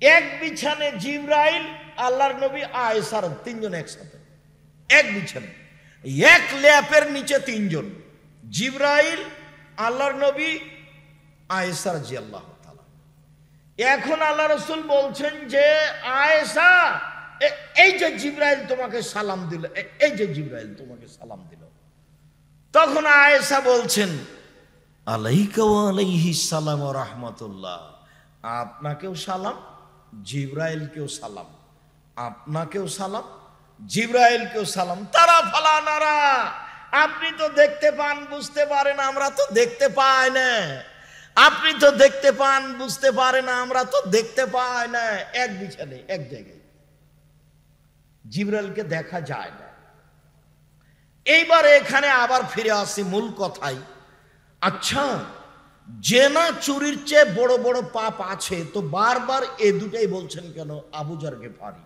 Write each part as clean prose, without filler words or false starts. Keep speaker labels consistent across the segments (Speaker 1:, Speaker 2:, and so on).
Speaker 1: এক বিছানে জিবরাইল, আল্লাহর নবী, আয়েশার, তিনজন একসাথে এক বিছানে, এক ল্যাপের নিচে তিনজন, জিবরাইল, আল্লাহর নবী, আয়েশা রাদিয়াল্লাহু তাআলা। এখন আল্লাহ রাসূল বলছেন যে আয়েশা, এই যে জিবরাইল তোমাকে সালাম দিল, এই যে জিবরাইল তোমাকে সালাম দিল। তখন আয়েশা বলছেন আলাইকা ওয়া আলাইহিস সালাম ওয়া রাহমাতুল্লাহ, আপনাকেও সালাম, জিবরাইলকেও সালাম, আপনাকেও সালাম, জিবরাইলকেও সালাম। তারা ফালা নারা, আপনি তো দেখতে পান বুঝতে পারেন, আমরা তো দেখতে পাই না। আপনি তো দেখতে পান বুঝতে পারেন, আমরা তো দেখতে পাই না। এক বিছানে এক জায়গায়, জিবরাইলকে দেখা যায় না। এইবার এখানে আবার ফিরে আসি মূল কথায়। আচ্ছা, জেনা চুরির চেয়ে বড় বড় পাপ আছে, তো বারবার এ দুটাই বলছেন কেন আবু যার গেফারি?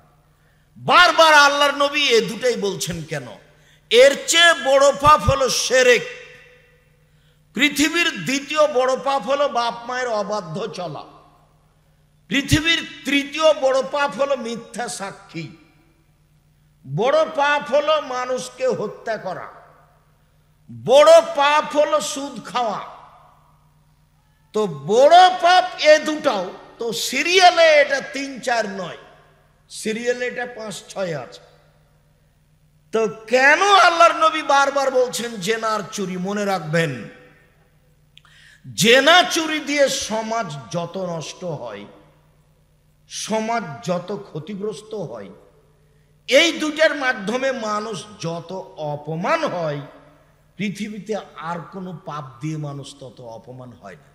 Speaker 1: বারবার আল্লাহর নবী এ দুটাই বলছেন কেন? এর চেয়ে বড় পাপ হলো শিরক। পৃথিবীর দ্বিতীয় বড় পাপ হলো বাপ মায়ের অবাধ্য চলা। পৃথিবীর তৃতীয় বড় পাপ হলো মিথ্যা সাক্ষী। বড় পাপ হলো মানুষকে হত্যা করা। বড় পাপ হলো সুদ খাওয়া। তো বড় পাপ এ দুটাও, তো সিরিয়ালে এটা 3-4 নয়, সিরিয়ালে এটা 5-6 আছে। তো কেন আল্লাহর নবী বারবার বলছেন জেনার চুরি? মনে রাখবেন, জেনা চুরি দিয়ে সমাজ যত নষ্ট হয়, সমাজ যত ক্ষতিগ্রস্ত হয়, এই দুটার মাধ্যমে মানুষ যত অপমান হয়, পৃথিবীতে আর কোনো পাপ দিয়ে মানুষ তত অপমান হয় না।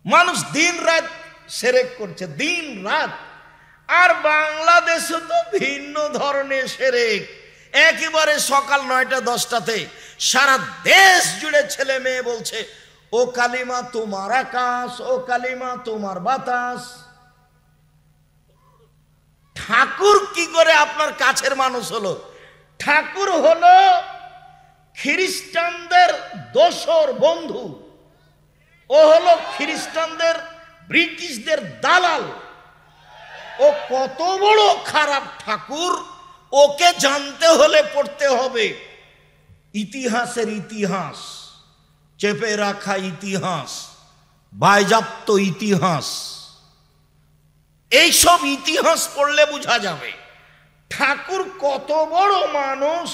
Speaker 1: মানুষ দিন রাত শিরক করছে, দিন রাত। আর বাংলাদেশে তো ভিন্ন ধরনের শিরক। একেবারে সকাল 9টা-10টাতে সারা দেশ জুড়ে ছেলে মেয়ে বলছে ও কালিমা তোমার আকাশ, ও কালিমা তোমার বাতাস। ঠাকুর কি করে আপনার কাছের মানুষ হলো? ঠাকুর হলো খ্রিস্টানদের দোসর বন্ধু। ও হলো খ্রিস্টানদের, ব্রিটিশদের দালাল। ও কত বড় খারাপ ঠাকুর, ওকে জানতে হলে পড়তে হবে ইতিহাসের ইতিহাস, চেপে রাখা ইতিহাস, বাজেয়াপ্ত ইতিহাস। এইসব ইতিহাস পড়লে বোঝা যাবে ঠাকুর কত বড় মানুষ।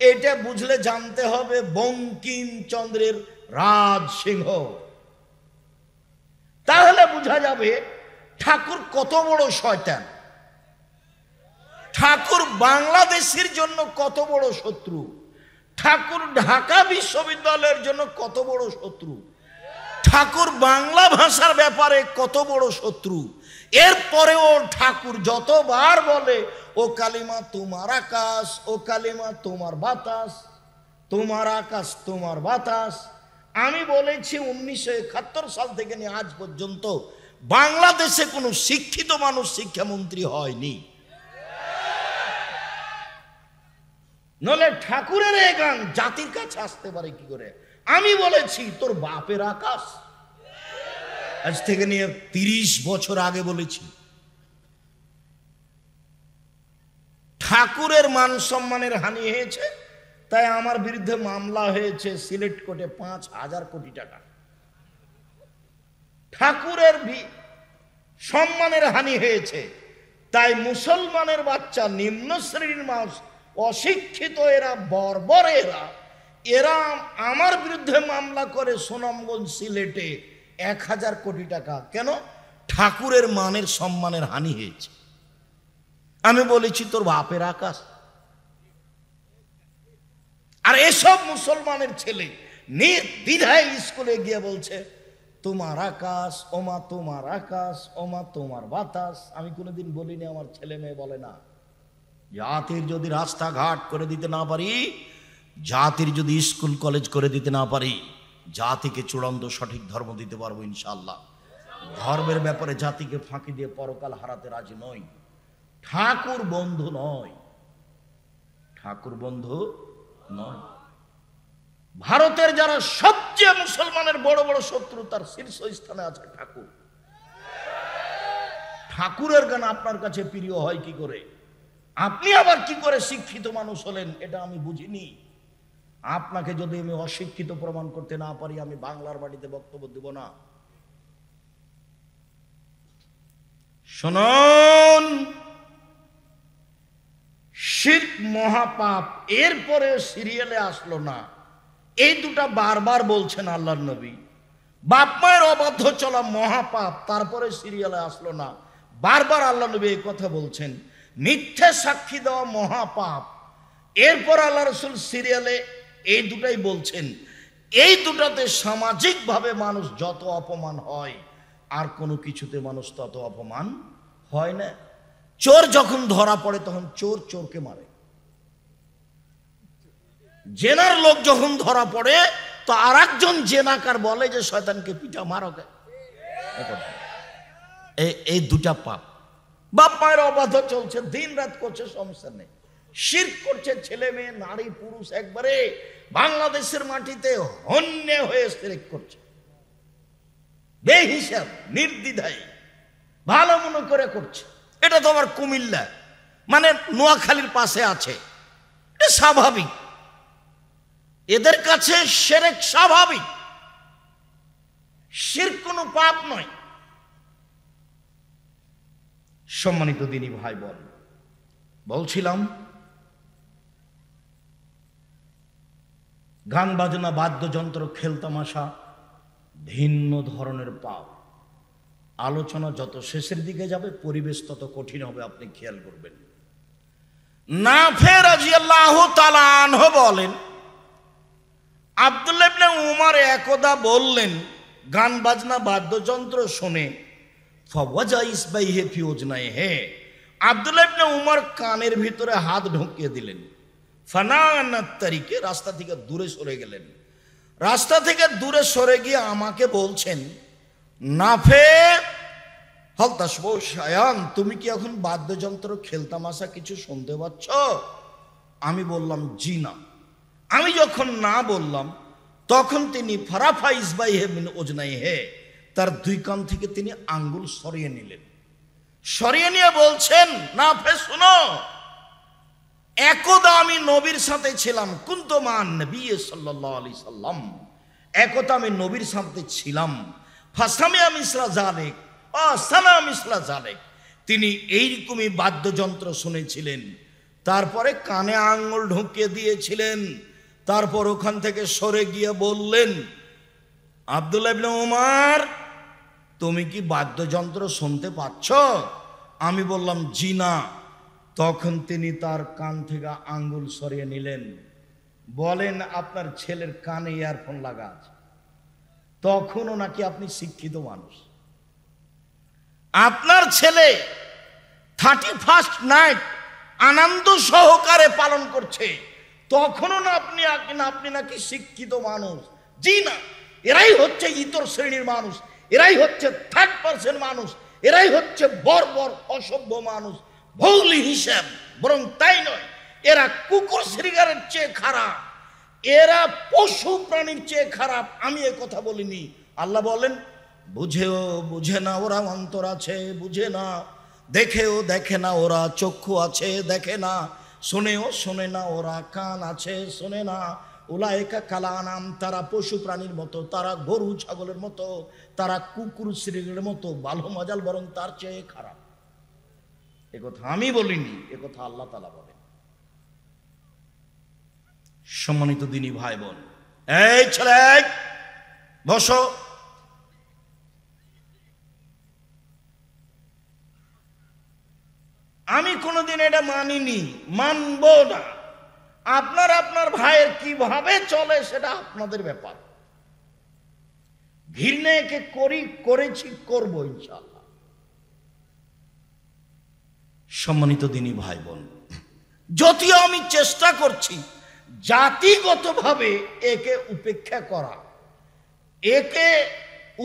Speaker 1: এটা বুঝলে জানতে হবে বঙ্কিমচন্দ্রের রাজসিংহ, তাহলে বোঝা যাবে ঠাকুর কত বড় শয়তান। ঠাকুর বাংলাদেশের জন্য কত বড় শত্রু। ঠাকুর ঢাকা বিশ্ববিদ্যালয়ের জন্য কত বড় শত্রু। ঠাকুর বাংলা ভাষার ব্যাপারে কত বড় শত্রু। এরপরেও ঠাকুর যতবার বলে ও কালিমা তোমার আকাশ, ও কালিমা তোমার বাতাস, তোমার আকাশ তোমার বাতাস। আমি বলেছি 1971 সাল থেকে নিয়ে আজ পর্যন্ত বাংলাদেশে কোনো শিক্ষিত মানুষ শিক্ষামন্ত্রী হয়নি। নলে ঠাকুরের এই গান জাতির কাছে আসতে পারে কি করে? আমি বলেছি তোর বাপের আকাশ, আজ থেকে নিয়ে 30 বছর আগে বলেছি। ঠাকুরের মান সম্মানের হানি হয়েছে, তাই আমার বিরুদ্ধে মামলা হয়েছে সিলেট কোর্টে 5,000 কোটি টাকা। ঠাকুরের সম্মানের হানি হয়েছে, তাই মুসলমানের বাচ্চা, নিম্ন শ্রেণীর মানুষ, অশিক্ষিত এরা, বর্বর এরা আমার বিরুদ্ধে মামলা করে সুনামগঞ্জ সিলেটে 1,000 কোটি টাকা। কেন? ঠাকুরের মানের সম্মানের হানি হয়েছে। আমি বলেছি তোর বাপের আকাশ। আর এসব মুসলমানের ছেলে নির্দ্বিধায় স্কুলে গিয়ে বলছে তোমার আকাশ, ওমা তোমার আকাশ, ওমা তোমার বাতাস। আমি কোনোদিন বলিনি, আমার ছেলে মেয়ে বলে না। জাতির যদি রাস্তাঘাট করে দিতে না পারি, জাতির যদি স্কুল কলেজ করে দিতে না পারি, জাতিকে চূড়ান্ত সঠিক ধর্ম দিতে পারবো ইনশাআল্লাহ। ধর্মের ব্যাপারে জাতিকে ফাঁকি দিয়ে পরকাল হারাতে রাজি নয়। ঠাকুর বন্ধু নয়, ঠাকুর বন্ধু নয়। ভারতের যারা সবচেয়ে মুসলমানের বড় বড় শত্রু, তার শীর্ষ স্থানে আছে ঠাকুর। ঠাকুরের গান আপনার কাছে প্রিয় হয় কি করে? আপনি আবার কি করে শিক্ষিত মানুষ হলেন এটা আমি বুঝিনি। আপনাকে যদি আমি অশিক্ষিত প্রমাণ করতে না পারি আমি বাংলার বাড়িতে বক্তব্য দেব না। শুনুন, শিরক মহাপাপ, এরপরে সিরিয়ালে আসলো না। এই দুটা বারবার বলছেন আল্লাহর নবী। বাপ মায়ের অবাধ্য চলা মহাপাপ, তারপরে সিরিয়ালে আসলো না। বারবার আল্লাহ নবী এই কথা বলছেন। মিথ্যে সাক্ষী দেওয়া মহাপাপ, এরপর আল্লাহ রসুল সিরিয়ালে এই দুটাই বলছেন। এই দুটাতে সামাজিকভাবে মানুষ যত অপমান হয় আর কোনো কিছুতে মানুষ তত অপমান হয় না। চোর যখন ধরা পড়ে তখন চোর চোরকে মারে, জেনার লোক যখন ধরা পড়ে তো আর একজন জেনাকার বলে যে শয়তানকে পিটা মারকে। এই দুটা পাপ। বাপ মায়ের অবাধ্য চলছে, দিন রাত করছে, সমস্যা নেই। শিরক করছে ছেলে মেয়ে নারী পুরুষ, একবারে বাংলাদেশের মাটিতে হন্যে হয়ে শিরক করছে, বেহিসাব নির্দ্বিধায় ভালো মনে করে করছে। এটা তো আবার কুমিল্লা মানে নোয়াখালীর পাশে আছে, এটা স্বাভাবিক। এদের কাছে শিরক স্বাভাবিক, শিরক কোনো পাপ নয়। সম্মানিত দিনী ভাই বোন, বলছিলাম গান বাজনা বাদ্যযন্ত্র খেলতামাশা ভিন্ন ধরনের পাপ। আলোচনা যত শেষের দিকে যাবে পরিবেশ তত কঠিন হবে, আপনি খেয়াল করবেন। নাফে রাদিয়াল্লাহু তাআলা আনহু বলেন, আব্দুল্লাহ ইবনে উমর একদা বললেন গান বাজনা বাদ্যযন্ত্র শুনে, ফাওয়াজা ইসবাইহি ফি উজনাইহি, আব্দুল্লাহ ইবনে উমর কানের ভিতরে হাত ঢুকিয়ে দিলেন। ফানানাত তারিকে, রাস্তা থেকে দূরে সরে গেলেন। রাস্তা থেকে দূরে সরে গিয়ে আমাকে বলছেন, নাফে হল তাসমাউ শায়ান, তুমি কি এখন বাদ্যযন্ত্র খেলতামাশা কিছু শুনতে পাচ্ছ? আমি বললাম জি না। আমি যখন না বললাম তখন তিনি ফারাফা ইসবাইহি মিন উজনাইহি, তার দুই কান থেকে তিনি আঙ্গুল সরিয়ে নিলেন। সরিয়ে নিয়ে বলছেন, নাফে শুনো, একদা আমি নবীর সাথে ছিলাম, কুনতু মান নবী সাল্লাল্লাহু আলাইহি সাল্লাম, একদা আমি নবীর সাথে ছিলাম। ফাসামিয়া মিসলা জালিক ও সানা মিসলা জালিক, তিনি এইরকমই বাদ্যযন্ত্র শুনেছিলেন, তারপরে কানে আঙ্গুল ঢুকিয়ে দিয়েছিলেন। তারপর ওখান থেকে সরে গিয়ে বললেন, আব্দুল্লাহ ইবনে উমর, তুমি কি বাদ্যযন্ত্র শুনতে পাচ্ছ? আমি বললাম জি না। তখন তিনি তার কান থেকে আঙ্গুল সরিয়ে নিলেন। বলেন, আপনার ছেলের কানে ইয়ারফোন লাগা আছে, তখনও নাকি আপনি শিক্ষিত মানুষ। আপনার ছেলে 31st নাইট আনন্দ সহকারে পালন করছে, তখনও না আপনি নাকি শিক্ষিত মানুষ। জি না, এরাই হচ্ছে ইতর শ্রেণীর মানুষ, এরাই হচ্ছে 3rd মানুষ, এরাই হচ্ছে বর্বর অসভ্য মানুষ, ভৌলি হিসাব। বরং তাই নয়, এরা কুকুর শ্রীগারের চেয়ে খারাপ, এরা পশু প্রাণীর চেয়ে খারাপ। আমি এ কথা বলিনি। আল্লাহ বলেন, বুঝেও বুঝে না ওরা অন্তর আছে, বুঝে না, দেখেও দেখে না ওরা চক্ষু আছে, দেখে না, শুনেও শোনে না ওরা কান আছে, শোনে না। উলাইকা কালানাম, তারা পশু প্রাণীর মতো, তারা গরু ছাগলের মতো, তারা কুকুর শ্রীগারের মতো, ভালো মজাল, বরং তার চেয়ে খারাপ। এ কথা আমি বলিনি, এ কথা আল্লাহ তাআলা বলেন। সম্মানিত দিনী ভাই বোন, এই ছেলে বসো। আমি কোনোদিন এটা মানিনি, মানব না। আপনার ভাইয়ের কিভাবে চলে সেটা আপনাদের ব্যাপার। ঘৃণা একে করেছি, করবো ইনশাআল্লাহ। সম্মানিত দিনী ভাই বোন, যদিও আমি চেষ্টা করছি জাতিগতভাবে একে উপেক্ষা করা, একে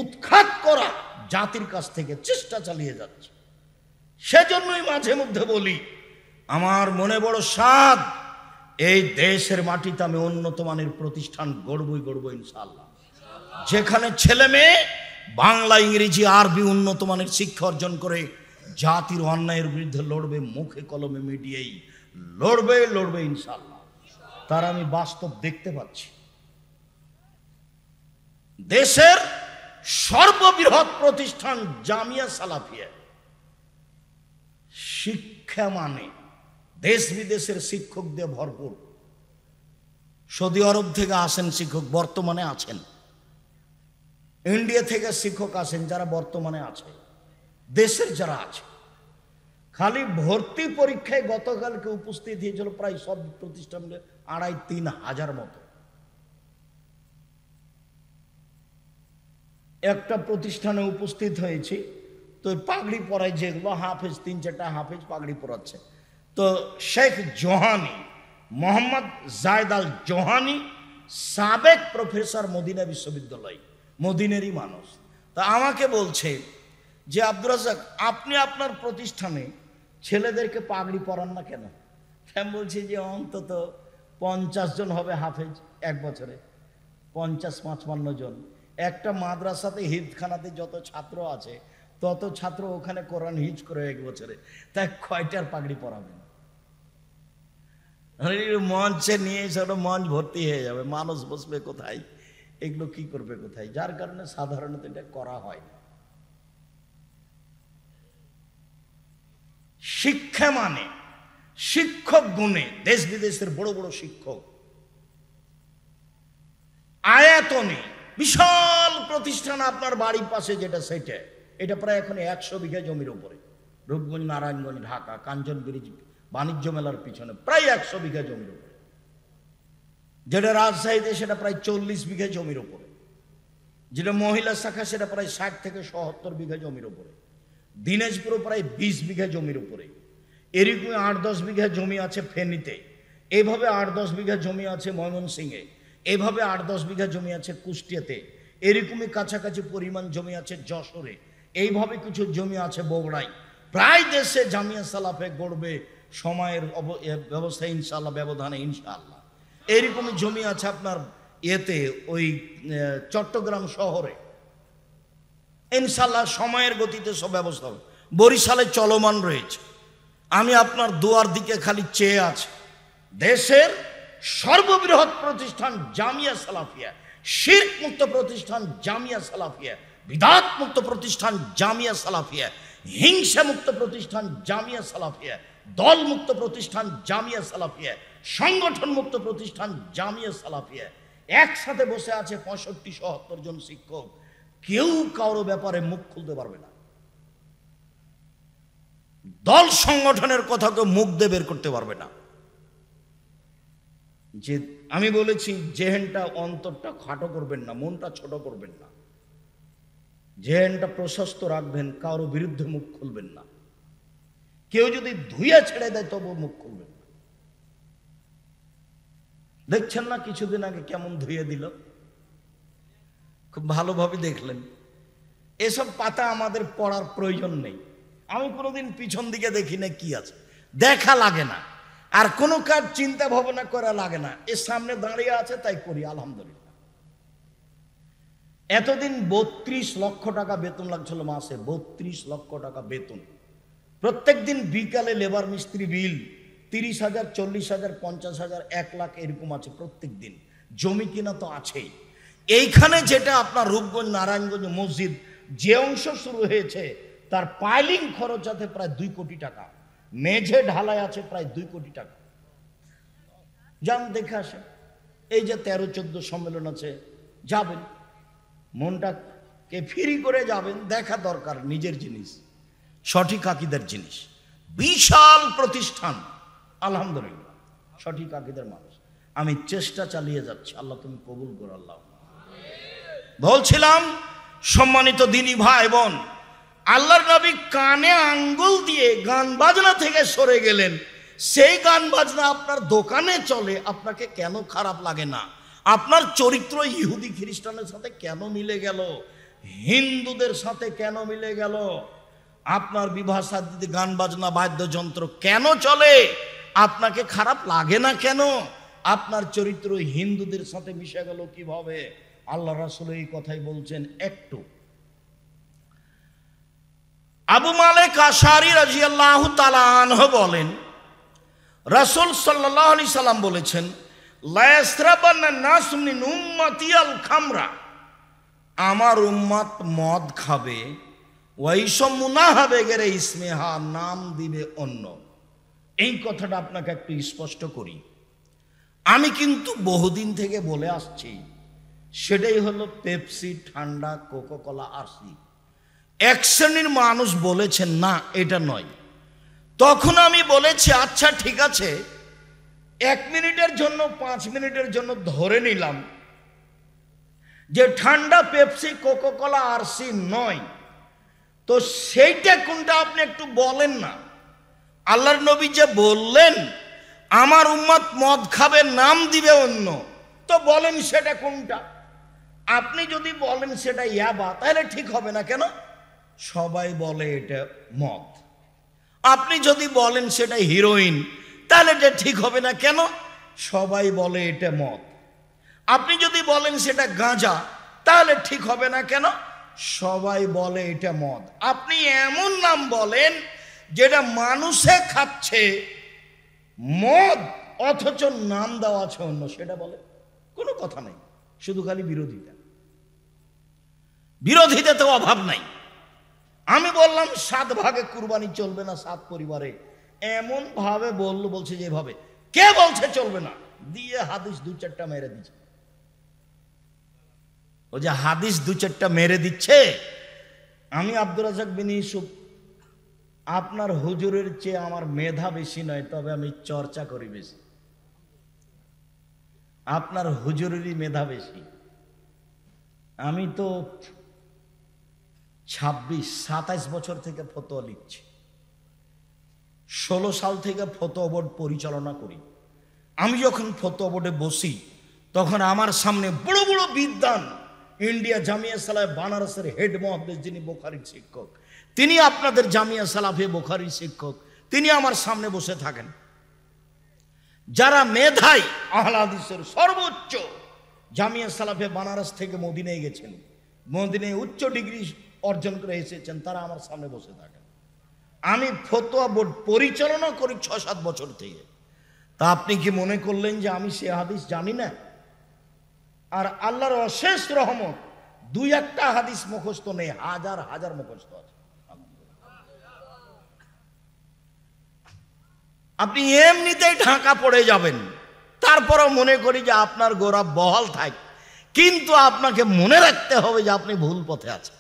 Speaker 1: উৎখাত করা, জাতির কাছ থেকে চেষ্টা চালিয়ে যাচ্ছে। সেজন্যই মাঝে মধ্যে বলি, আমার মনে বড় সাধ, এই দেশের মাটিতে আমি উন্নত মানের প্রতিষ্ঠান গড়বই ইনশাআল্লাহ, যেখানে ছেলে মেয়ে বাংলা, ইংরেজি, আরবি উন্নত মানের শিক্ষা অর্জন করে জাতির অন্যায়ের বিরুদ্ধে লড়বে, মুখে কলমে মিডিয়াই লড়বে, লড়বে ইনশাআল্লাহ। তার আমি বাস্তব দেখতে পাচ্ছি। দেশের সর্ববৃহৎ প্রতিষ্ঠান জামিয়া সালাফিয়া, শিক্ষা মানে দেশ বিদেশের শিক্ষক দিয়ে ভরপুর। সৌদি আরব থেকে আসেন শিক্ষক, বর্তমানে আছেন। ইন্ডিয়া থেকে শিক্ষক আসেন, যারা বর্তমানে আছে। দেশের যারা আছে, খালি ভর্তি পরীক্ষায় গতকালকে উপস্থিত হয়েছিল প্রায় সব প্রতিষ্ঠানে 2,5-3 হাজার মতো। একটা প্রতিষ্ঠানে উপস্থিত হয়েছি, তো পাগড়ি পরায় যেগুলো হাফেজ, 3-4টা হাফেজ পাগড়ি পরাচ্ছে। তো শেখ জোহানি, মোহাম্মদ জায়েদ আল জোহানি, সাবেক প্রফেসর মদিনা বিশ্ববিদ্যালয়, মদিনেরই মানুষ। তা আমাকে বলছে যে আব্দুর রাজ্জাক, আপনি আপনার প্রতিষ্ঠানে ছেলেদেরকে পাগড়ি পরান না কেন? আমি বলছি যে অন্তত 50 জন হবে হাফেজ এক বছরে, 50-55 জন। একটা মাদ্রাসাতে হিফখানাতে যত ছাত্র আছে তত ছাত্র ওখানে কোরআন হিজ করে এক বছরে, তাই কয়টার পাগড়ি পরাবেন? মঞ্চে নিয়ে এসে মঞ্চ ভর্তি হয়ে যাবে, মানুষ বসবে কোথায়, এগুলো কি করবে কোথায়? যার কারণে সাধারণত এটা করা হয় না। শিক্ষা মানে শিক্ষক গুণে দেশ বিদেশের বড় বড় শিক্ষক, আয়াতনে বিশাল প্রতিষ্ঠান। আপনার বাড়ির পাশে যেটা, সেটা এটা প্রায় এখন 100 বিঘা জমির উপরে। রূপগঞ্জ, নারায়ণগঞ্জ, ঢাকা, কাঞ্চন ব্রিজ বাণিজ্য মেলার পিছনে প্রায় 100 বিঘা জমির উপরে। যেটা রাজশাহীতে সেটা প্রায় 40 বিঘা জমির উপরে। যেটা মহিলা শাখা সেটা প্রায় 60 থেকে 70 বিঘা জমির উপরে। দিনাজপুরে প্রায় 20 বিঘা জমির উপরে। এরকম 8-10 বিঘা জমি আছে ফেনীতে, এইভাবে 8-10 বিঘা জমি আছে ময়মনসিংহে, এইভাবে 8-10 বিঘা জমি আছে কুষ্টিয়াতে, এরকমই কাছাকাছি পরিমাণ জমি আছে যশোরে, এইভাবে কিছু জমি আছে বগুড়ায়। প্রায় দেশে জামিয়া সালাফে গড়বে সময়ের ব্যবস্থা ইনশাআল্লাহ, ব্যবধানে ইনশাআল্লাহ। এইরকমই জমি আছে আপনার এতে ওই চট্টগ্রাম শহরে, ইনশাআল্লাহ সময়ের গতিতে সব ব্যবস্থা হবে। বরিশালে চলমান রয়েছে। আমি আপনার দুয়ার দিকে খালি চেয়ে আছি। দেশের সর্ববৃহৎ প্রতিষ্ঠান জামিয়া সালাফিয়া, শিরক মুক্ত প্রতিষ্ঠান জামিয়া সালাফিয়া, বিদআত মুক্ত প্রতিষ্ঠান জামিয়া সালাফিয়া, হিংসা মুক্ত প্রতিষ্ঠান জামিয়া সালাফিয়া, দল মুক্ত প্রতিষ্ঠান জামিয়া সালাফিয়া, সংগঠন মুক্ত প্রতিষ্ঠান জামিয়া সালাফিয়া। একসাথে বসে আছে 65-70 জন শিক্ষক। কেউ কারো ব্যাপারে মুখ খুলতে পারবে না। দল সংগঠনের কথা কেউ মুখ দিয়ে বের করতে পারবে না। যে আমি বলেছি, জেহেনটা অন্তরটা খাটো করবেন না, মনটা ছোট করবেন না, জেহেনটা প্রশস্ত রাখবেন, কারো বিরুদ্ধে মুখ খুলবেন না। কেউ যদি ধুইয়া ছেড়ে দেয় তবু মুখ খুলবেন না। দেখছেন না কিছুদিন আগে কেমন ধুয়ে দিল, খুব ভালোভাবে দেখলেন। এসব পাতা আমাদের পড়ার প্রয়োজন নেই। আমি কোনোদিন পিছন দিকে দেখি না কি আছে, দেখা লাগে না। আর কোনো কাজ চিন্তা ভাবনা করা লাগে না, এর সামনে দাঁড়িয়ে আছে তাই করি, আলহামদুলিল্লাহ। এতদিন 32 লক্ষ টাকা বেতন লাগছিল মাসে, 32 লক্ষ টাকা বেতন। প্রত্যেক দিন বিকালে লেবার মিস্ত্রি বিল 30,000, 40,000, 50,000, 1 লাখ এরকম আছে প্রত্যেক দিন। জমি কিনা তো আছেই। এইখানে যেটা আপনার রূপগঞ্জ, নারায়ণগঞ্জ মসজিদ যে অংশ শুরু হয়েছে, তার পাইলিং খরচ আছে প্রায় 2 কোটি টাকা, মেঝে ঢালাই আছে প্রায় 2 কোটি টাকা। যান দেখে আসেন। এই যে 13-14 সম্মেলন আছে, যাবেন, মনটাকে ফ্রি করে যাবেন। দেখা দরকার নিজের জিনিস, সঠিক আকীদার জিনিস। বিশাল প্রতিষ্ঠান, আলহামদুলিল্লাহ, সঠিক আকীদার মানুষ। আমি চেষ্টা চালিয়ে যাচ্ছি, আল্লাহ তুমি কবুল করো। আল্লাহ। বলছিলাম সম্মানিত দিনী ভাই বোন, আল্লাহর নবী কানে আঙ্গুল দিয়ে গান বাজনা থেকে সরে গেলেন। সেই গান বাজনা আপনার দোকানে চলে, আপনাকে কেন খারাপ লাগে না? আপনার চরিত্র ইহুদি খ্রিস্টানের সাথে কেন মিলে গেল? হিন্দুদের সাথে কেন মিলে গেল? আপনার বিবাহ শাদীতে গান বাজনা বাদ্যযন্ত্র কেন চলে? আপনাকে খারাপ লাগে না কেন? আপনার চরিত্র হিন্দুদের সাথে মিশে গেল কিভাবে? আল্লাহ রাসূল এই কথাই বলছেন। একটু আবু মালিক আশআরী রাদিয়াল্লাহু তাআলা আনহু বলেন, রাসূল সাল্লাল্লাহু আলাইহি সাল্লাম বলেছেন, লা ইয়াসরাবান্না নাসু মিন উম্মতি আল খামরা, আমার উম্মত মদ খাবে, ওয়াইসমুনা হবে গেরে ইসমেহা, নাম দিবে অন্য। এই কথাটা আপনাকে একটু স্পষ্ট করি। আমি কিন্তু বহুদিন থেকে বলে আসছি, সেটাই হলো পেপসি, ঠান্ডা, কোকাকোলা, আরসি। এক শ্রেণীর মানুষ বলেছেন না এটা নয়। তখন আমি বলেছি আচ্ছা ঠিক আছে, 1 মিনিটের জন্য 5 মিনিটের জন্য ধরে নিলাম যে ঠান্ডা, পেপসি, কোকাকোলা, আরসি নয়, তো সেইটা কোনটা আপনি একটু বলেন না। আল্লাহর নবী যে বললেন আমার উম্মত মদ খাবে, নাম দিবে অন্য, তো বলেন সেটা কোনটা। আপনি যদি বলেন সেটা ইয়াবা, তাহলে ঠিক হবে না। কেন? সবাই বলে এটা মদ। আপনি যদি বলেন সেটা হিরোইন, তাহলে এটা ঠিক হবে না। কেন? সবাই বলে এটা মদ। আপনি যদি বলেন সেটা গাঁজা, তাহলে ঠিক হবে না। কেন? সবাই বলে এটা মদ। আপনি এমন নাম বলেন যেটা মানুষে খাচ্ছে মদ, অথচ নাম দেওয়া আছে অন্য, সেটা বলে কোনো কথা নাই। শুধু খালি বিরোধিতা, বিরোধিতা তো অভাব নাই। আমি বললাম 7 ভাগে কুরবানি চলবে না 7 পরিবারে, এমন ভাবে বলছে যেভাবে, কে বলছে চলবে না, দিয়ে হাদিস 2-4টা মেরে দিচ্ছে। ও যে হাদিস 2-4টা মেরে দিচ্ছে, আমি আব্দুর রাজ্জাক বিন ইউসুফ, আপনার হুজুরের চেয়ে আমার মেধা বেশি নয়, তবে আমি চর্চা করি বেশি। আপনার হুজুরেরই মেধা বেশি। আমি তো 27 বছর থেকে ফতোয়া লিখছি, 16 সাল থেকে ফতোয়া বোর্ড পরিচালনা করি। আমি যখন ফতোয়া বোর্ডে বসি, তখন আমার সামনে বড় বড় বিদ্বান, ইন্ডিয়া জামিয়া সালাফে বানারসের হেড মুহাদ্দিস, যিনি বুখারীর শিক্ষক, তিনি আপনাদের জামিয়া সালাফে বুখারীর শিক্ষক, তিনি আমার সামনে বসে থাকেন। যারা মেধায় আহলে হাদিসের সর্বোচ্চ, জামিয়া সালাফে বানারস থেকে মদিনায় গেছেন, মদিনায় উচ্চ ডিগ্রি অর্জন করে এসেছেন, তারা আমার সামনে বসে থাকেন। আমি ফতোয়া বোর্ড পরিচালনা করি 6-7 বছর থেকে। তা আপনি কি মনে করলেন যে আমি সে হাদিস জানি না? আর আল্লাহর অশেষ রহমত, 2-1টা হাদিস মুখস্থ নেই, হাজার হাজার মুখস্থ আছে। আপনি এমনিতেই ঢাকা পড়ে যাবেন, তারপরও মনে করি যে আপনার গোড়া বহাল থাক, কিন্তু আপনাকে মনে রাখতে হবে যে আপনি ভুল পথে আছেন।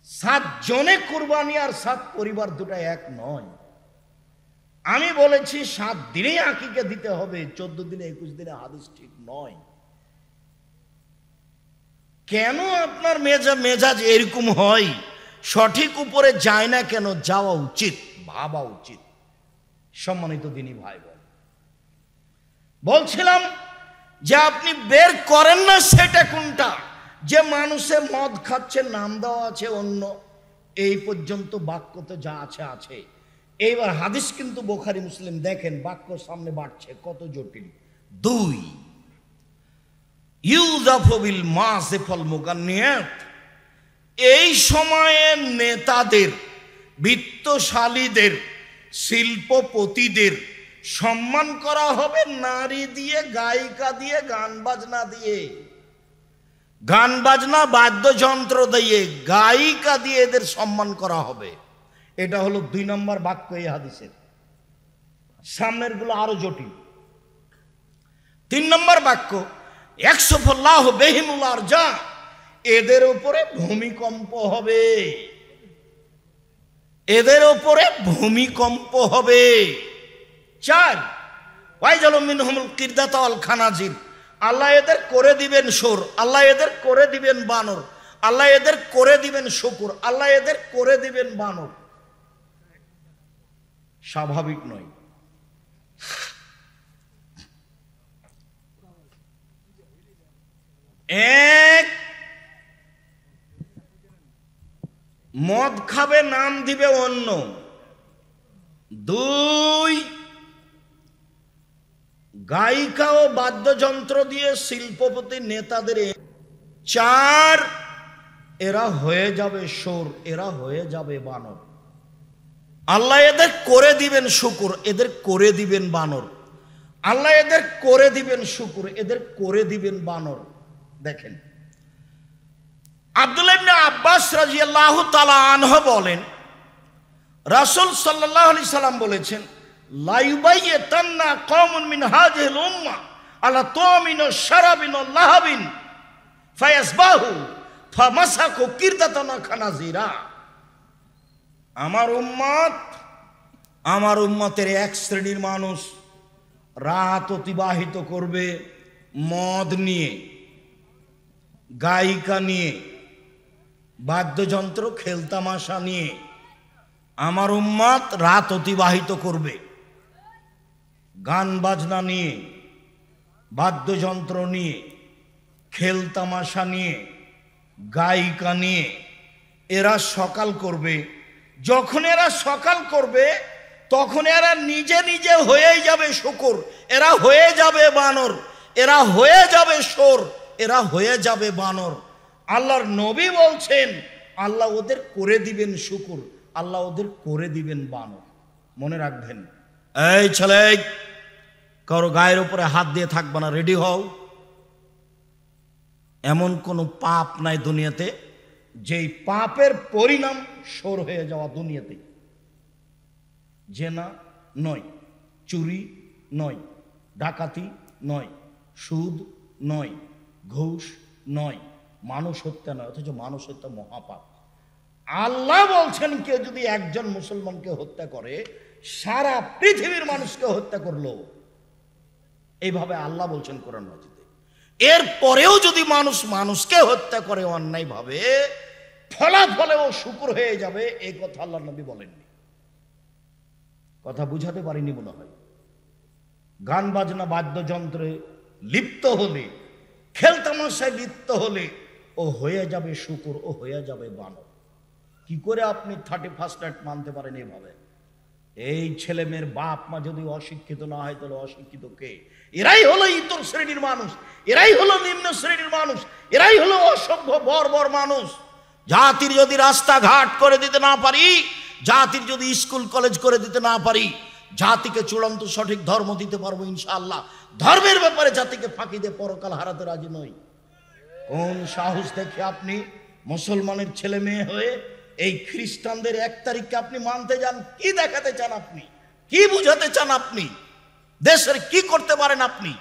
Speaker 1: 7 জনে কুরবানি আর 7 পরিবার দুটা এক নয়। আমি বলেছি 7 দিনেই আকিকা দিতে হবে, 14 দিনে 21 দিনে হাদিস ঠিক নয়। কেন আপনার মেজাজ এরকম হয়? সঠিক উপরে যায় না কেন? যাওয়া উচিত, ভাবা উচিত। সম্মানিত দিনী ভাই বোন, বলছিলাম যে আপনি বের করেন না সেটা কোনটা, যে মানুষে মদ খাচ্ছে, নাম দেওয়া আছে অন্য। এই পর্যন্ত বাক্যতে যা আছে আছে। এইবার হাদিস কিন্তু বুখারী মুসলিম, দেখেন বাক্য সামনে বাড়ছে, কত জটিল। 2 ইউযাফু বিল মাসিফাল মুগান্নিয়াত, এই সময়ে নেতাদের, বিত্তশালীদের, শিল্পপতিদের সম্মান করা হবে নারী দিয়ে, গায়িকা দিয়ে, গান বাজনা দিয়ে, গান বাজনা বাদ্যযন্ত্র দিয়ে, গায়িকা দিয়ে এদের সম্মান করা হবে। এটা হলো 2 নম্বর বাক্য এই হাদিসের। সামনের গুলো আরো জটিল। 3 নম্বর বাক্য, ইয়াকসুফুল্লাহু বিহিমুল আরজা, এদের উপরে ভূমিকম্প হবে, এদের উপরে ভূমিকম্প হবে। 4 ওয়াইজালু মিনহুমুল কিরদাতা ওয়াল খানাজির, আল্লাহ এদের করে দিবেন সুর, আল্লাহ এদের করে দিবেন বানর, আল্লাহ এদের করে দিবেন শুকুর, আল্লাহ এদের করে দিবেন বানর। স্বাভাবিক নয়। এক, মদ খাবে, নাম দিবে অন্য। 2 গায়িকা ও বাদ্যযন্ত্র দিয়ে শিল্পপতি নেতাদের। 4 এরা হয়ে যাবে শোর, এরা হয়ে যাবে বানর। আল্লাহ এদের করে দিবেন শুকুর, এদের করে দিবেন বানর। আল্লাহ এদের করে দিবেন শুকুর, এদের করে দিবেন বানর। দেখেন আব্দুল্লাহ ইবনে আব্বাস রাদিয়াল্লাহু তাআলা আনহু বলেন, রাসূল সাল্লাল্লাহু আলাইহি সাল্লাম বলেছেন, লা ইউবাইয়াতান্না কওমুন মিন হাযিহিল উম্মাহ আলা তামিন ওয়া শারাবিন ওয়া লাহাবিন ফায়াসবাহু ফামাসাকু কিরদাতানা খানাজিরা। আমার উম্মতের এক শ্রেণীর মানুষ রাত অতিবাহিত করবে মদ নিয়ে, গায়িকা নিয়ে, বাদ্যযন্ত্র খেলতামাশা নিয়ে। আমার উম্মত রাত অতিবাহিত করবে গান বাজনা নিয়ে, বাদ্যযন্ত্র নিয়ে, খেলতামাশা নিয়ে, গায়িকা নিয়ে। এরা সকাল করবে। যখন এরা সকাল করবে তখন এরা নিজে নিজে হয়েই যাবে শুকুর, এরা হয়ে যাবে বানর, এরা হয়ে যাবে শোর, এরা হয়ে যাবে বানর। আল্লাহর নবী বলছেন আল্লাহ ওদের করে দিবেন শুকুর, আল্লাহ ওদের করে দিবেন বানর। মনে রাখবেন, এই ছেলে কারো গায়ের উপরে হাত দিয়ে থাকবে না, রেডি হও। এমন কোনো পাপ নাই দুনিয়াতে যেই পাপের পরিণাম শোর হয়ে যাওয়া। দুনিয়াতে জেনা নয়, চুরি নয়, ডাকাতি নয়, সুদ নয়, ঘুষ নয়, মানুষ হত্যা নয়, অথচ মানুষ হত্যা মহাপাপ। আল্লাহ বলছেন কেউ যদি একজন মুসলমানকে হত্যা করে সারা পৃথিবীর মানুষকে হত্যা করলো, এইভাবে আল্লাহ বলছেন কোরআন মাজিদে। এরপরেও যদি মানুষ মানুষকে হত্যা করে অন্যায় ভাবে, ফলাফলে ও শুকর হয়ে যাবে, এই কথা আল্লাহ নবী বলেননি। কথা বুঝাতে পারিনি মনে হয়। গান বাজনা বাদ্যযন্ত্রে লিপ্ত হলে, খেলতামাশায় লিপ্ত হলে ও হয়ে যাবে শুকর, ও হয়ে যাবে বানর। কি করে আপনি 31st নাইট মানতে পারেন এইভাবে? এই ছেলে মেয়ের বাপ মা যদি অশিক্ষিত না হয় তাহলে অশিক্ষিত কে? এরাই হলো ইতর শ্রেণীর মানুষ, এরাই হলো নিম্ন শ্রেণীর মানুষ, এরাই হলো অসভ্য বর্বর মানুষ। জাতির যদি রাস্তাঘাট করে দিতে না পারি, জাতির যদি স্কুল কলেজ করে দিতে না পারি, জাতিকে চূড়ান্ত সঠিক ধর্ম দিতে পারবো ইনশাআল্লাহ। ধর্মের ব্যাপারে জাতিকে ফাঁকি দিয়ে পরকাল হারাতে রাজি নই। কোন সাহস দেখে আপনি মুসলমানের ছেলে মেয়ে হয়ে এই খ্রিস্টানদের 1 তারিখকে আপনি মানতে যান? কি দেখাতে চান আপনি? কি বুঝাতে চান আপনি? দেশের কি করতে পারেন আপনি?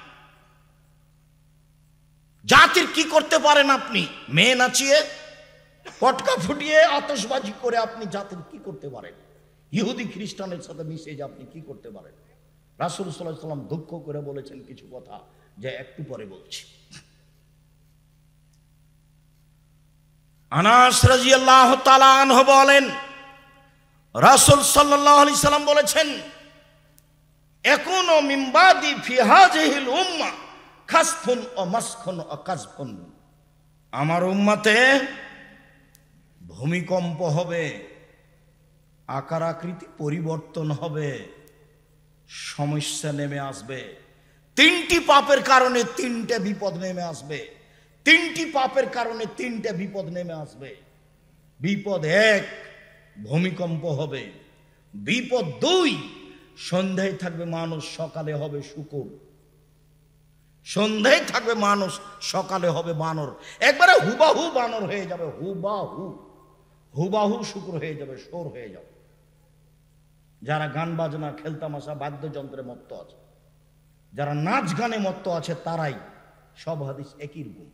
Speaker 1: জাতির কি করতে পারেন আপনি? মেয়ে নাচিয়ে, পটকা ফুটিয়ে, আতশবাজি করে আপনি জাতির কি করতে পারেন? ইহুদি খ্রিস্টানের সাথে মিশে যে আপনি কি করতে পারেন? রাসূল সাল্লাল্লাহু আলাইহি ওয়াসাল্লাম দুঃখ করে বলেছেন কিছু কথা, যে একটু পরে বলছি। আনাস রাদিয়াল্লাহু তাআলা আনহু বলেন, রাসূল সাল্লাল্লাহু আলাইহি সাল্লাম বলেছেন, একুনু মিন বাদি ফি হাযিহিল উম্মাহ খাসফুন ওয়া মাসখুন ওয়া কাযফুন। আমার উম্মতে ভূমিকম্প হবে, আকার আকৃতি পরিবর্তন হবে, সমস্যা নেমে আসবে। 3টি পাপের কারণে 3টে বিপদ নেমে আসবে। 3টি পাপের কারণে 3টে বিপদ নেমে আসবে। বিপদ 1, ভূমিকম্প হবে। বিপদ 2, সন্ধ্যায় থাকবে মানুষ, সকালে হবে শুকর। সন্ধ্যায় থাকবে মানুষ, সকালে হবে বানর। একবারে হুবাহু বানর হয়ে যাবে, হুবাহু শুকর হয়ে যাবে, শোর হয়ে যাবে। যারা গান বাজনা খেলতামাশা বাদ্যযন্ত্রে মত্ত আছে, যারা নাচ গানে মত্ত আছে, তারাই। সব হাদিস একই রকম।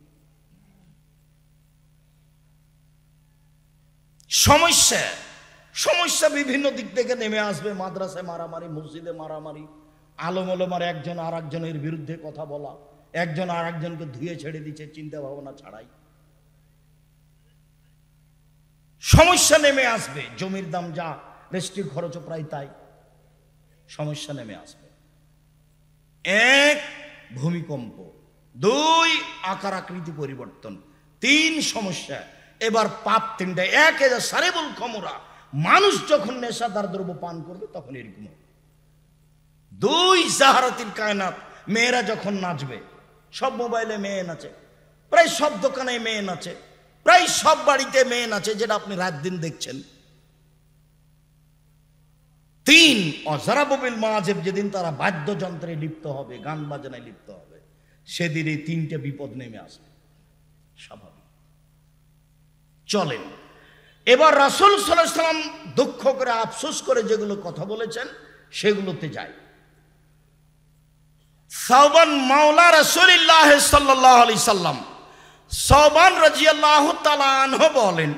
Speaker 1: সমস্যা বিভিন্ন দিক থেকে নেমে আসবে। মাদ্রাসায় মারামারি, মসজিদে মারামারি, আলম ওলামার একজন আর একজনের বিরুদ্ধে কথা বলা, একজন আর একজনকে ধুয়ে ছেড়ে দিচ্ছে চিন্তা ভাবনা ছাড়াই। সমস্যা নেমে আসবে। জমির দাম যা, রেস্টির খরচও প্রায় তাই। সমস্যা নেমে আসবে। 1, ভূমিকম্প। 2, আকার আকৃতি পরিবর্তন। 3, সমস্যা। এবার পাপ 3টা। 1, সারেবুল খমরা, মানুষ যখন নেশাদার দ্রব্য পান করবে তখন এরকম হবে। 2, জাহারাতিল কায়নাত, মেয়েরা যখন নাচবে। সব মোবাইলে মেয়ে নাচে, প্রায় সব দোকানে মেয়ে নাচে। প্রায় সব বাড়িতে মেয়ে নাচে, যেটা আপনি রাত দিন দেখছেন। 3 অজরাবুল মাজিব, যেদিন তারা বাদ্যযন্ত্রে লিপ্ত হবে, গান বাজনায় লিপ্ত হবে, সেদিন এই 3টে বিপদ নেমে আসবে, স্বাভাবিক। চলেন এবার রাসূল সাল্লাল্লাহু আলাইহি সাল্লাম দুঃখ করে আফসোস করে যেগুলো কথা বলেছেন সেগুলোতে যাই। সাওবান মাওলা রাসূলুল্লাহ সাল্লাল্লাহু আলাইহি সাল্লাম, সাওবান রাদিয়াল্লাহু তাআলা আনহু বলেন,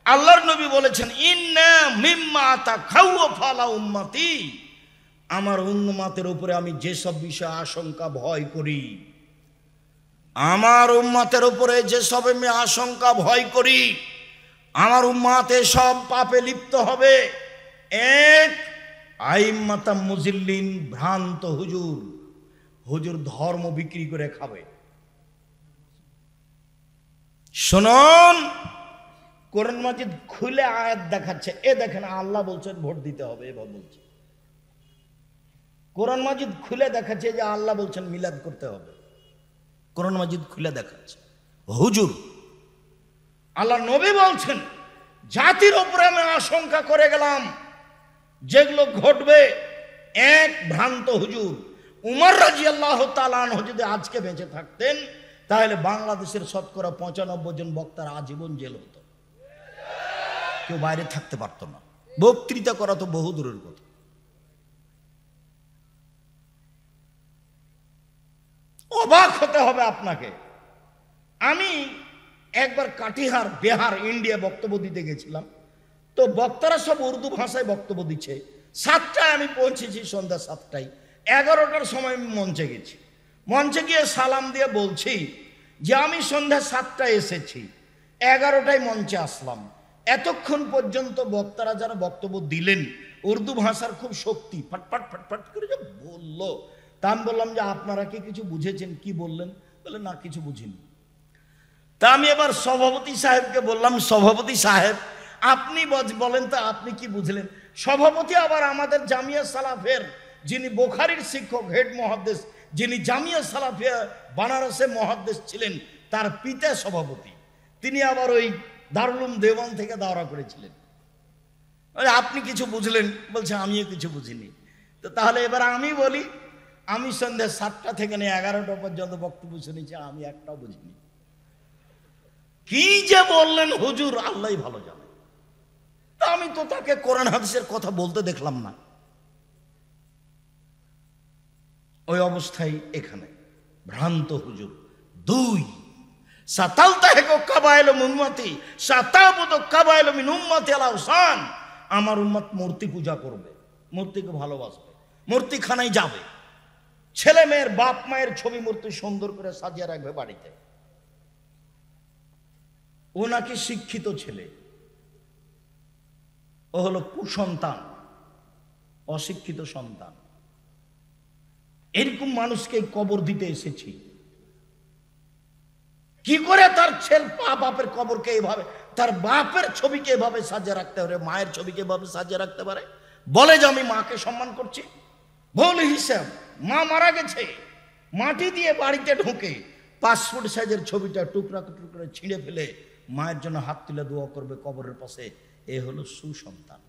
Speaker 1: আল্লাহর নবী বলেছেন, ইন্না মিম্মা তাখাওয়াফা লা উম্মতি, আমার উম্মতের উপরে আমি যেসব বিষয়ে আশঙ্কা ভয় করি, আমার উম্মতের উপরে যেসব আমি আশঙ্কা ভয় করি, আমার উম্মতে সব পাপে লিপ্ত হবে। 1 আইম্মাতাম মুজিল্লিন, ভ্রান্ত হুজুর, হুজুর ধর্ম বিক্রি করে খাবে। শুনুন, কোরআন মাজিদ খুলে আয়াত দেখাচ্ছে, এ দেখেন আল্লাহ বলছেন ভোট দিতে হবে, এভাবে বলছে। কোরআন মাজিদ খুলে দেখাচ্ছে যে আল্লাহ বলছেন মিলাদ করতে হবে, কোরআন মাজিদ খুলে দেখাচ্ছে। হুজুর, আল্লাহ নবী বলছেন জাতির উপরে আমি আশঙ্কা করে গেলাম যেগুলো ঘটবে। 1 ভ্রান্ত হুজুর। উমর রাদিয়াল্লাহু তাআলা আনহু যদি আজকে বেঁচে থাকতেন তাহলে বাংলাদেশের শতকরা 95 জন বক্তার আজীবন জেল হতো, কেউ বাইরে থাকতে পারতো না, বক্তৃতা করা তো বহু দূরের কথা। অবাক হতে হবে আপনাকে। আমি একবার কাটিহার, বিহার, ইন্ডিয়া বক্তব্য দিতে গেছিলাম, তো বক্তারা সব উর্দু ভাষায় বক্তব্য দিচ্ছে। 7টায় আমি পৌঁছেছি, সন্ধ্যা 7টায়। 11টার সময় আমি মঞ্চে গেছি। মঞ্চে গিয়ে সালাম দিয়ে বলছি যে আমি সন্ধ্যা 7টায় এসেছি, 11টায় মঞ্চে আসলাম। এতক্ষণ পর্যন্ত বক্তারা যারা বক্তব্য দিলেন, উর্দু ভাষার খুব শক্তি, ফটফট ফটফট করে যে বলল, তা আমি বললাম যে আপনারা কি কিছু বুঝেছেন? কি বললেন? বলে না, কিছু বুঝিনি। তা আমি এবার সভাপতি সাহেবকে বললাম, সভাপতি সাহেব আপনি বলেন তো আপনি কি বুঝলেন? সভাপতি আবার আমাদের জামিয়া সালাফের যিনি বুখারীর শিক্ষক, হেড মুহাদ্দিস, যিনি জামিয়া সালাফিয়া বানারসে মুহাদ্দিস ছিলেন, তার পিতা সভাপতি। তিনি আবার ওই দারুল উলুম দেওবন্দ থেকে দাওরা করেছিলেন। আপনি কিছু বুঝলেন? বলছে আমিও কিছু বুঝিনি। তো তাহলে এবার আমি বলি, আমি সন্ধ্যা 7টা থেকে নিয়ে 11টা পর্যন্ত বক্তব্য শুনেছি, আমি একটাও বুঝিনি। কি যে বললেন হুজুর, আল্লাহই ভালো জানে। তা আমি তো তাকে কোরআন হাদিসের কথা বলতে দেখলাম না। ওই অবস্থায় এখানে ভ্রান্ত হুজুর। 2 সাতালতাহিকু কাবাইলু মিন উম্মতি সাতাবুদু কাবাইলু মিন উম্মতি আল আওসান, আমার উম্মত মূর্তি পূজা করবে, মূর্তিকে ভালোবাসবে, মূর্তিখানায় যাবে, ছেলে মেয়ের বাপ মায়ের ছবি মূর্তি সুন্দর করে সাজিয়ে রাখবে বাড়িতে। ও নাকি শিক্ষিত ছেলে, ও হলো কুসন্তান, অশিক্ষিত সন্তান। এরকম মানুষকে কবর দিতে এসেছি। কি করে তার ছেলে বাপের কবরকে এভাবে, তার বাপের ছবিকে এভাবে সাজিয়ে রাখতে পারে, মায়ের ছবিকে এভাবে সাজিয়ে রাখতে পারে? বলে যে আমি মাকে সম্মান করছি। ভুল হিসাব, মা মারা গেছে, মাটি দিয়ে বাড়িতে ঢুকে 5 ফুট সাইজের ছবিটা টুকরা টুকরা ছিঁড়ে ফেলে মায়ের জন্য হাত তুলে দোয়া করবে কবরের পাশে। এ হলো সুসন্তান।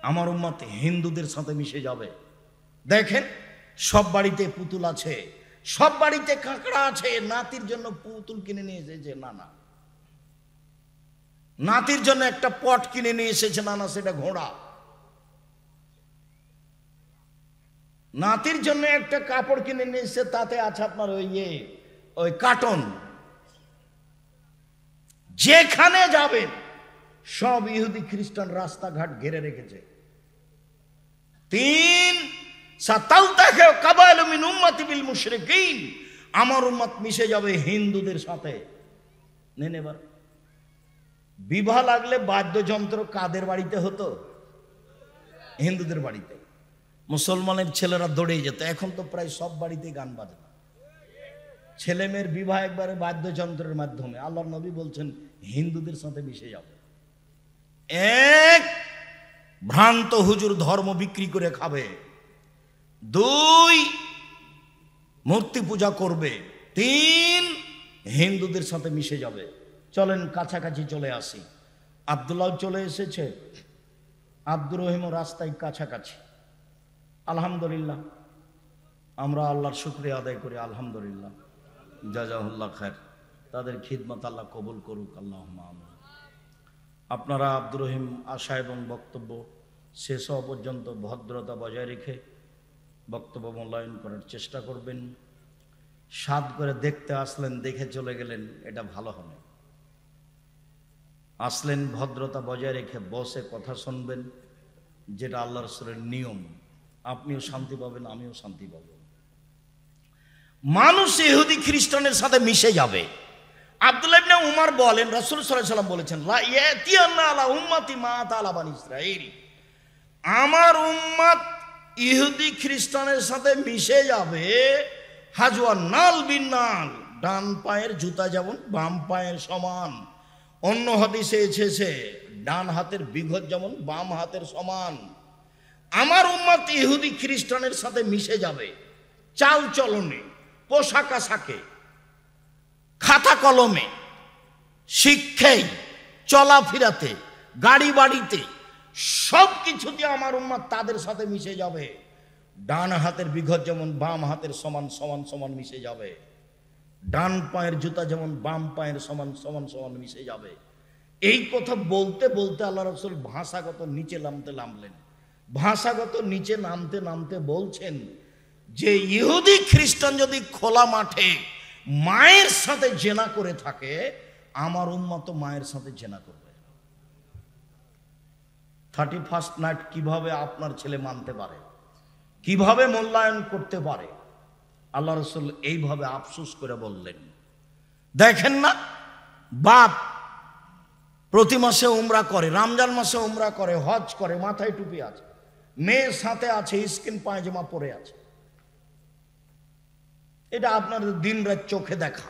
Speaker 1: আমার উম্মত হিন্দুদের সাথে মিশে যাবে। দেখেন, সব বাড়িতে পুতুল আছে, সব বাড়িতে কাঁকড়া আছে। নাতির জন্য পুতুল কিনে নিয়ে এসেছে, না না। নাতির জন্য একটা পট কিনে নিয়ে এসেছে, না না, সেটা ঘোড়া। নাতির জন্য একটা কাপড় কিনে নিয়ে এসেছে, তাতে আছে আপনার ওই কার্টন। যেখানে যাবেন সব ইহুদি খ্রিস্টান রাস্তাঘাট ঘিরে রেখেছে। 3 সাতালতাহিকু কাবাইলু মিন উম্মতি বিল মুশরিকিন, আমার উম্মত মিশে যাবে হিন্দুদের সাথে। নেন, এবার বিবাহ লাগলে বাদ্যযন্ত্র কাদের বাড়িতে হতো? হিন্দুদের বাড়িতে। মুসলমানের ছেলেরা দৌড়ে যেত। এখন তো প্রায় সব বাড়িতেই গান বাজে। ছেলে মেয়ের বিবাহ একবারে বাদ্যযন্ত্রের মাধ্যমে। আল্লাহর নবী বলছেন হিন্দুদের সাথে মিশে যাবে। 1 ভ্রান্ত হুজুর ধর্ম বিক্রি করে খাবে। 2 মূর্তি পূজা করবে। 3 হিন্দুদের সাথে মিশে যাবে। চলেন কাছাকাছি চলে আসি। আব্দুল্লাহ চলে এসেছে, আব্দুর রহিমও রাস্তায় কাছাকাছি। আলহামদুলিল্লাহ, আমরা আল্লাহর শুকরিয়া আদায় করি। আলহামদুলিল্লাহ, জাযাহুল্লাহ খায়ের। তাদের খিদমত আল্লাহ কবুল করুক, আল্লাহুম্মা আমিন। আপনারা আব্দুর রহিম আশা এবং বক্তব্য শেষ হওয়া পর্যন্ত ভদ্রতা বজায় রেখে বক্তব্য মূল্যায়ন করার চেষ্টা করবেন। সাদ করে দেখতে আসলেন, দেখে চলে গেলেন, এটা ভালো হবে। আসলেন ভদ্রতা বজায় রেখে বসে কথা শুনবেন, যেটা আল্লাহ রাসূলের নিয়ম। আপনিও শান্তি পাবেন, আমিও শান্তি পাব। মানুষ ইহুদি খ্রিস্টানের সাথে মিশে যাবে। আব্দুল্লাহ ইবনে উমর বলেন, রাসূল সাল্লাল্লাহু আলাইহি ওয়াসাল্লাম বলেছেন, লা ইয়াতিয়ান্না আলা উম্মতি মা তালা বানি ইসরাঈল, আমার উম্মত ইহুদি খ্রিস্টানের সাথে মিশে যাবে। হাজওয়া নাল বিন নাল, ডান পায়ের জুতা যেমন বাম পায়ের সমান। অন্য হাদিসে এসেছে ডান হাতের বিঘত যেমন বাম হাতের সমান। আমার উম্মত ইহুদি খ্রিস্টানের সাথে মিশে যাবে, চাল চলনে, পোশাক আশাকে, খাতা কলমে, শিক্ষায়, চলাফেরাতে, গাড়ি বাড়িতে, সব কিছুতে আমার উম্মত তাদের সাথে মিশে যাবে। ডান হাতের বিঘত যেমন বাম হাতের সমান সমান সমান মিশে যাবে। ডান পায়ের জুতা যেমন বাম পায়ের সমান সমান সমান মিশে যাবে। এই কথা বলতে বলতে আল্লাহ রাসূল ভাষাগত নিচে নামলেন। ভাষাগত নিচে নামতে নামতে বলছেন যে ইহুদি খ্রিস্টান যদি খোলা মাঠে মায়ের সাথে জেনা করে থাকে, আমার উম্মত মায়ের সাথে জেনা করবে। 31st নাইট কিভাবে আপনার ছেলে মানতে পারে, কিভাবে মূল্যায়ন করতে পারে? আল্লাহ রাসূল এইভাবে আফসোস করে বললেন। দেখেন না, বাপ প্রতি মাসে উমরা করে, রমজান মাসে উমরা করে, হজ করে, মাথায় টুপি আছে, মেয়ের সাথে আছে, স্কিন পায়জামা পরে আছে। এটা আপনাদের দিন রাত চোখে দেখা।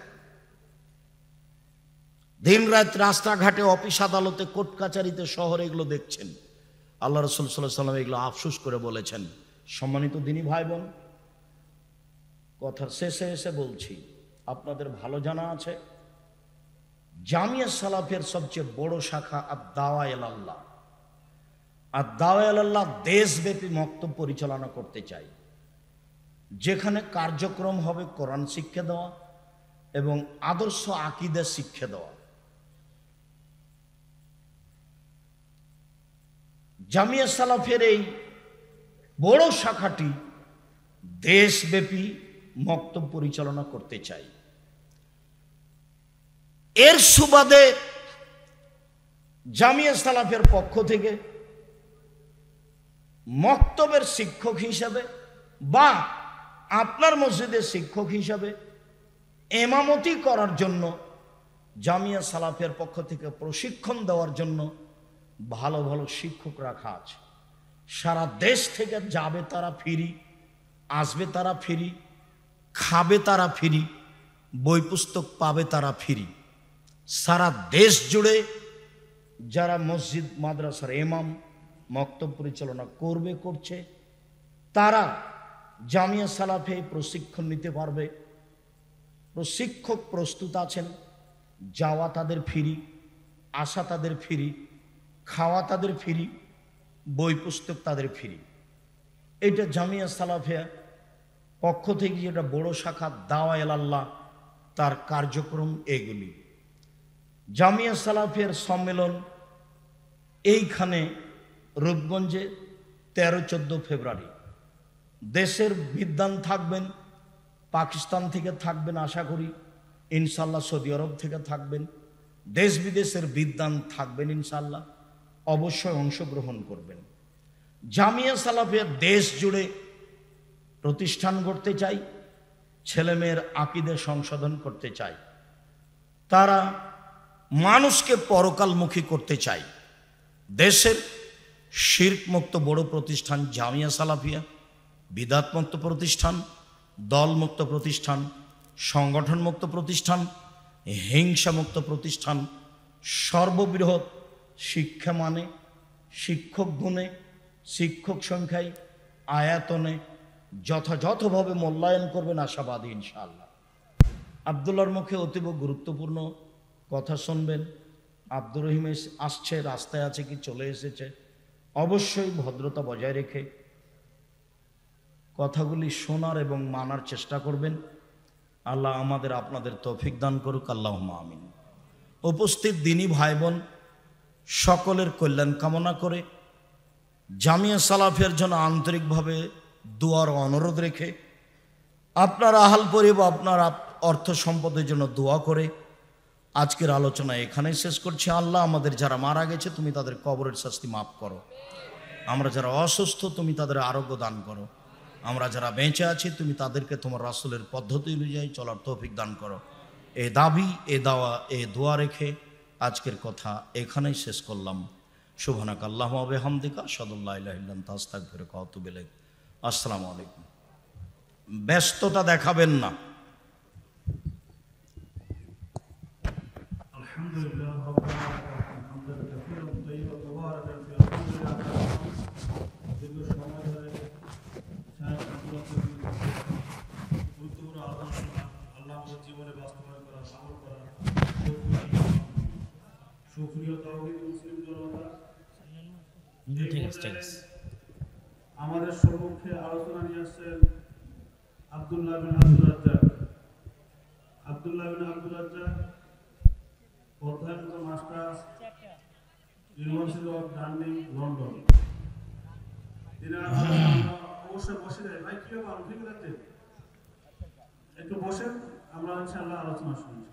Speaker 1: দিন রাত রাস্তাঘাটে, অফিস আদালতে, কোর্ট কাচারিতে, শহরে এগুলো দেখছেন। আল্লাহ রাসূল সাল্লাল্লাহু আলাইহি ওয়াসাল্লাম এগুলো আফসোস করে বলেছেন। সম্মানিত দিনী ভাই বোন, কথার শেষে এসে বলছি, আপনাদের ভালো জানা আছে জামিয়া সালাফের সবচেয়ে বড় শাখা আদ-দাওয়া ইলাল্লাহ। আদ-দাওয়া ইলাল্লাহ দেশব্যাপী মক্তব পরিচালনা করতে চাই, যেখানে কার্যক্রম হবে কোরআন শিক্ষা দেওয়া এবং আদর্শ আকীদা শিক্ষা দেওয়া। জামিয়া সালাফের এই বড় শাখাটি দেশব্যাপী মক্তব পরিচালনা করতে চাই। এর সুবাদে জামিয়া সালাফের পক্ষ থেকে মক্তবের শিক্ষক হিসাবে বা আপনার মসজিদের শিক্ষক হিসাবে ইমামতি করার জন্য জামিয়া সালাফের পক্ষ থেকে প্রশিক্ষণ দেওয়ার জন্য ভালো ভালো শিক্ষক রাখা আছে। সারা দেশ থেকে যাবে তারা ফ্রি, আসবে তারা ফ্রি, খাবে তারা ফ্রি, বই পুস্তক পাবে তারা ফ্রি। সারা দেশ জুড়ে যারা মসজিদ মাদ্রাসার ইমাম মক্তব পরিচালনা করছে, তারা জামিয়া সালাফে প্রশিক্ষণ নিতে পারবে। প্রশিক্ষক প্রস্তুত আছেন, যাওয়া তাদের ফ্রি, আসা তাদের ফ্রি, খাওয়া তাদের ফ্রি, বই পুস্তক তাদের ফ্রি। এটা জামিয়া সালাফে পক্ষ থেকে যেটা বড় শাখা দাওয়া ইলাল্লাহ, তার কার্যক্রম এগুলি। জামিয়া সালাফের সম্মেলন এইখানে রূপগঞ্জে 13-14 ফেব্রুয়ারি। দেশের বিদ্বান থাকবেন, পাকিস্তান থেকে থাকবেন আশা করি, ইনশাল্লাহ সৌদি আরব থেকে থাকবেন, দেশ বিদেশের বিদ্বান থাকবেন ইনশাল্লাহ। অবশ্যই অংশগ্রহণ করবেন। জামিয়া সালাফের দেশ জুড়ে প্রতিষ্ঠান করতে চাই, ছেলেমেয়ের আকীদা সংশোধন করতে চাই, তারা মানুষকে পরকালমুখী করতে চায়। দেশের শিরক মুক্ত বড় প্রতিষ্ঠান জামিয়া সালাফিয়া, বিদআত মুক্ত প্রতিষ্ঠান, দল মুক্ত প্রতিষ্ঠান, সংগঠন মুক্ত প্রতিষ্ঠান, হিংসা মুক্ত প্রতিষ্ঠান, সর্ববৃহৎ শিক্ষা মানে, শিক্ষক গুণে, শিক্ষক সংখ্যায়, আয়াতনে যথাযথভাবে মূল্যায়ন করবেন আশাবাদী ইনশাআল্লাহ। আবদুল্লাহর মুখে অতীব গুরুত্বপূর্ণ কথা শুনবেন। আব্দুর রহিম আসছে, রাস্তায় আছে কি চলে এসেছে, অবশ্যই ভদ্রতা বজায় রেখে কথাগুলি শোনার এবং মানার চেষ্টা করবেন। আল্লাহ আমাদের আপনাদের তৌফিক দান করুক, আল্লাহুম্মা আমিন। উপস্থিত দিনী ভাই বোন সকলের কল্যাণ কামনা করে জামিয়া সালাফিয়ার জন্য আন্তরিকভাবে দোয়ার অনুরোধ রেখে আপনার আহাল পরিবার আপনার অর্থ সম্পদের জন্য দোয়া করে আজকের আলোচনা এখানেই শেষ করছি। আল্লাহ আমাদের যারা মারা গেছে তুমি তাদের কবরের শাস্তি মাফ করো, আমরা যারা অসুস্থ তুমি তাদের আরোগ্য দান করো, আমরা যারা বেঁচে আছি তুমি তাদেরকে তোমার রাসূলের পদ্ধতি অনুযায়ী চলার তৌফিক দান করো। এই দাবি, এ দাওয়া, এ দোয়া রেখে আজকের কথা এখানেই শেষ করলাম। সুবহানাকা আল্লাহুম্মা ওয়া বিহামদিকা আশহাদু আল্লা ইলাহা ইল্লা আনতা আস্তাগফিরুকা ওয়া আতুবু ইলাইক। আসসালামু আলাইকুম। ব্যস্ততা দেখাবেন না।
Speaker 2: আলহামদুলিল্লাহ জীবনে বাস্তবায়ন করা, আমল করা, সুপ্রিয় তাওহীদ মুসলিম জনতা, আমাদের সম্মুখে আলোচনা নিয়ে আসছেন আব্দুল্লাহ বিন আব্দুল রাজ্জাক। আব্দুল্লাহ বিন আব্দুল রাজ্জাক অধ্যয়নরত মাস্টার্স, ইউনিভার্সিটি অফ ডান্ডিং, লন্ডন। তিনি অবশ্যই বসে যায়। ভাই কি ব্যাপার, ঠিক আছে, একটু বসেন, আমরা ইনশাআল্লাহ আলোচনা শুনছি।